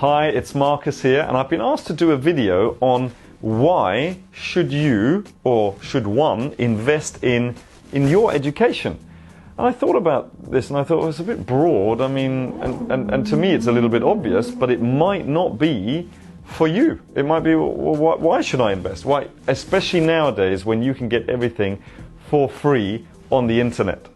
Hi, it's Marcus here, and I've been asked to do a video on why should you, or should one, invest in your education. And I thought about this and I thought, well, it's a bit broad. I mean, and to me it's a little bit obvious, but it might not be for you. It might be, well, why should I invest? Why? Especially nowadays when you can get everything for free on the internet.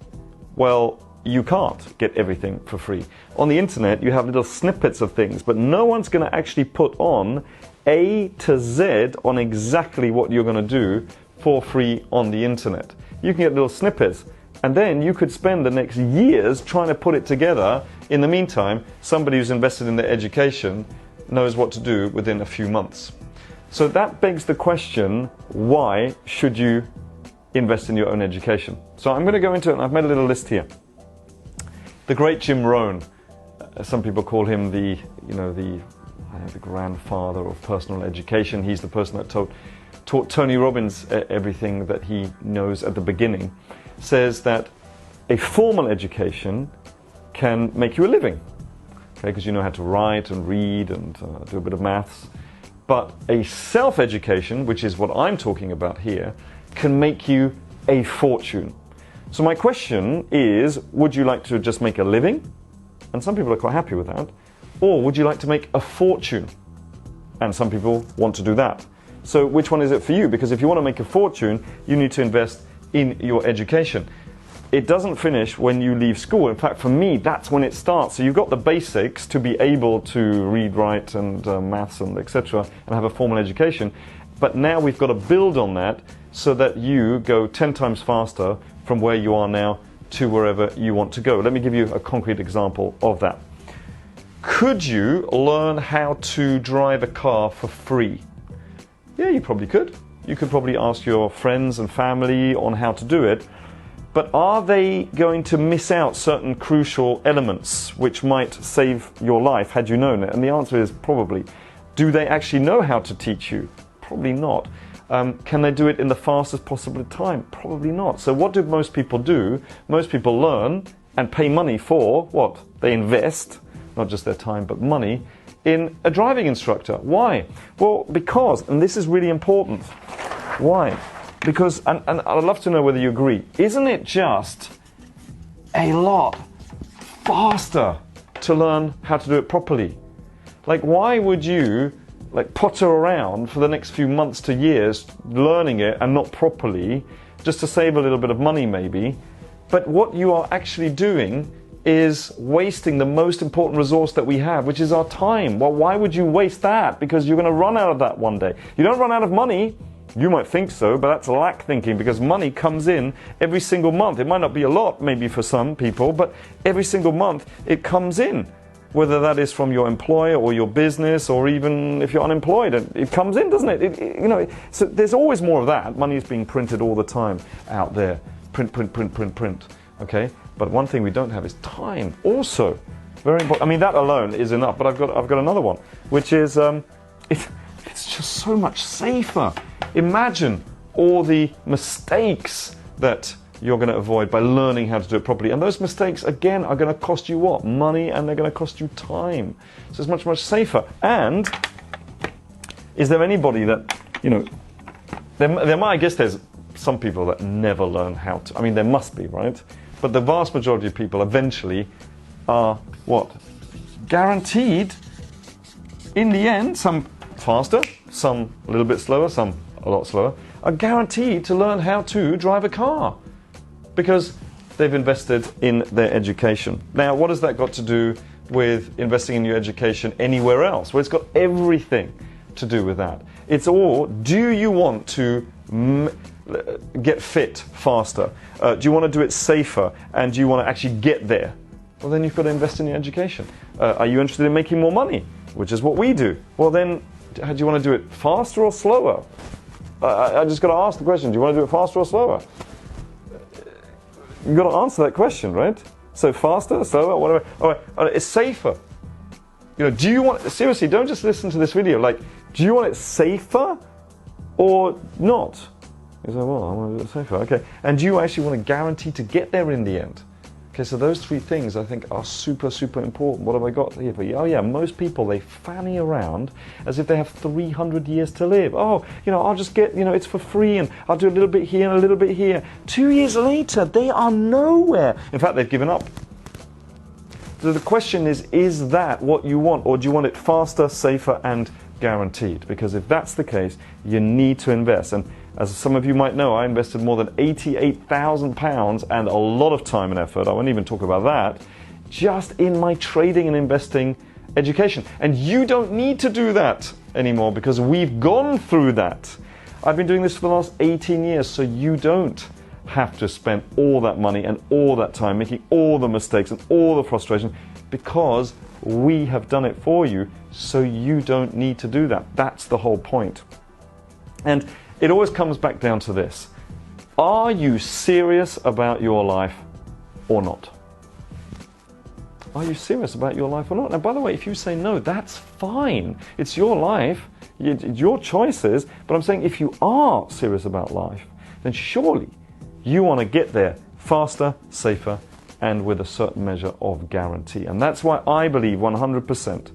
Well, you can't get everything for free. On the internet, you have little snippets of things, but no one's going to actually put on A to Z on exactly what you're going to do for free on the internet. You can get little snippets, and then you could spend the next years trying to put it together. In the meantime, somebody who's invested in their education knows what to do within a few months. So that begs the question, why should you invest in your own education? So I'm going to go into it, and I've made a little list here. The great Jim Rohn, some people call him the grandfather of personal education. He's the person that taught Tony Robbins everything that he knows at the beginning. Says that a formal education can make you a living, okay, because you know how to write and read and do a bit of maths. But a self-education, which is what I'm talking about here, can make you a fortune. So my question is, would you like to just make a living? And some people are quite happy with that. Or would you like to make a fortune? And some people want to do that. So which one is it for you? Because if you want to make a fortune, you need to invest in your education. It doesn't finish when you leave school. In fact, for me, that's when it starts. So you've got the basics to be able to read, write, and maths, and etc., and have a formal education. But now we've got to build on that so that you go 10 times faster from where you are now to wherever you want to go. Let me give you a concrete example of that. Could you learn how to drive a car for free? Yeah, you probably could. You could probably ask your friends and family on how to do it. But are they going to miss out certain crucial elements which might save your life had you known it? And the answer is probably. Do they actually know how to teach you? Probably not. Can they do it in the fastest possible time? Probably not. So what do most people do? Most people learn and pay money for what? They invest, not just their time, but money, in a driving instructor. Why? Well, because, and this is really important. Why? Because, and I'd love to know whether you agree, isn't it just a lot faster to learn how to do it properly? Like, why would you potter around for the next few months to years learning it and not properly, just to save a little bit of money maybe? But what you are actually doing is wasting the most important resource that we have, which is our time. Well, why would you waste that? Because you're going to run out of that one day. You don't run out of money. You might think so, but that's lack thinking, because money comes in every single month. It might not be a lot, maybe for some people, but every single month it comes in. Whether that is from your employer or your business, or even if you're unemployed, it comes in, doesn't it? So there's always more of that. Money is being printed all the time out there. Print, print, print, print, print. Okay? But one thing we don't have is time. Also, very important. I mean, that alone is enough. But I've got another one, which is it's just so much safer. Imagine all the mistakes that you're going to avoid by learning how to do it properly. And those mistakes, again, are going to cost you what? Money, and they're going to cost you time. So it's much, much safer. And is there anybody that, I guess there's some people that never learn how to. I mean, there must be, right? But the vast majority of people eventually are what? Guaranteed, in the end, some faster, some a little bit slower, some a lot slower, are guaranteed to learn how to drive a car, because they've invested in their education. Now, what has that got to do with investing in your education anywhere else? Well, it's got everything to do with that. It's all, do you want to get fit faster? Do you want to do it safer? And do you want to actually get there? Well, then you've got to invest in your education. Are you interested in making more money? Which is what we do. Well, then, do you want to do it faster or slower? I just got to ask the question, do you want to do it faster or slower? You've got to answer that question, right? So faster, slower, whatever. All right, it's safer. Do you want, seriously, don't just listen to this video. Do you want it safer or not? You say, well, I want to do it safer. Okay. And do you actually want to guarantee to get there in the end? Okay, so those three things I think are super, super important. What have I got here for you? Oh yeah, most people, they fanny around as if they have 300 years to live. Oh, I'll just get, it's for free and I'll do a little bit here and a little bit here. 2 years later, they are nowhere. In fact, they've given up. So the question is that what you want, or do you want it faster, safer, and guaranteed? Because if that's the case, you need to invest. And as some of you might know, I invested more than £88,000 and a lot of time and effort, I won't even talk about that, just in my trading and investing education. And you don't need to do that anymore because we've gone through that. I've been doing this for the last 18 years, so you don't have to spend all that money and all that time making all the mistakes and all the frustration, because we have done it for you, so you don't need to do that. That's the whole point. And it always comes back down to this. Are you serious about your life or not? Are you serious about your life or not? Now, by the way, if you say no, that's fine. It's your life, your choices. But I'm saying if you are serious about life, then surely you want to get there faster, safer, and with a certain measure of guarantee. And that's why I believe 100%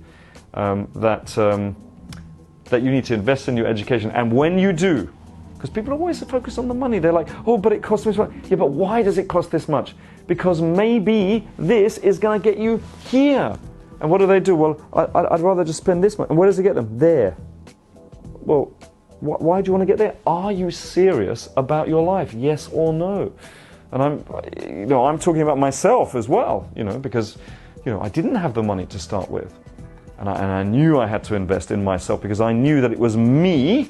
that you need to invest in your education. And when you do, because people always focus on the money, they're like, oh, but it costs this much. Yeah, but why does it cost this much? Because maybe this is going to get you here. And what do? Well, I'd rather just spend this much. And where does it get them? There. Well, why do you want to get there? Are you serious about your life? Yes or no? And I'm talking about myself as well, because, I didn't have the money to start with. And I knew I had to invest in myself because I knew that it was me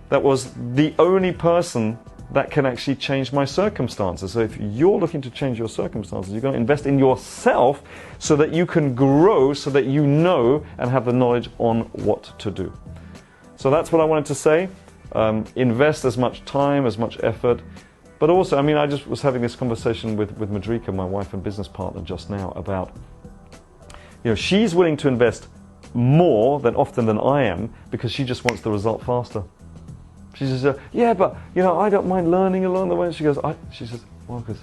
that was the only person that can actually change my circumstances. So if you're looking to change your circumstances, you're going to invest in yourself so that you can grow, so that you know and have the knowledge on what to do. So that's what I wanted to say. Invest as much time, as much effort. But also, I just was having this conversation with Madrika, my wife and business partner, just now about, she's willing to invest more than often than I am because she just wants the result faster. She says, yeah, but, I don't mind learning along the way. She says, well, because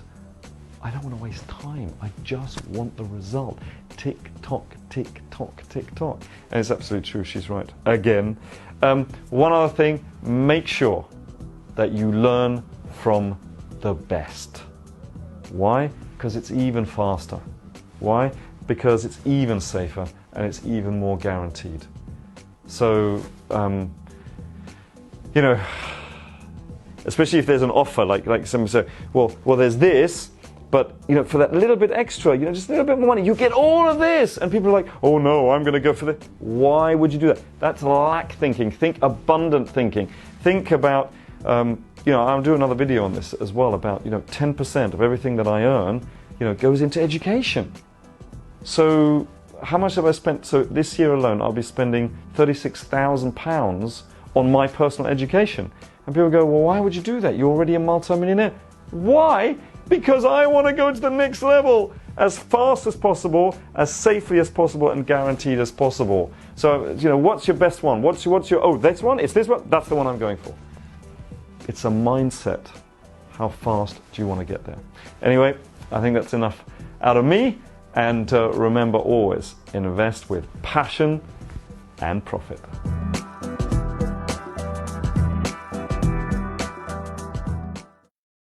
I don't want to waste time. I just want the result. Tick, tock, tick, tock, tick, tock. And it's absolutely true. She's right. Again. One other thing, make sure that you learn from the best. Why? Because it's even faster. Why? Because it's even safer and it's even more guaranteed. So, especially if there's an offer, like somebody said, well, there's this, but for that little bit extra, just a little bit more money, you get all of this. And people are like, oh no, I'm going to go for this. Why would you do that? That's lack thinking. Think abundant thinking. Think about, I'll do another video on this as well about, 10% of everything that I earn, goes into education. So how much have I spent? So this year alone, I'll be spending £36,000 on my personal education. And people go, well, why would you do that? You're already a multi-millionaire. Why? Because I want to go to the next level as fast as possible, as safely as possible, and guaranteed as possible. So, what's your best one? What's your, oh, this one? It's this one? That's the one I'm going for. It's a mindset. How fast do you want to get there? Anyway, I think that's enough out of me. And remember always, invest with passion and profit.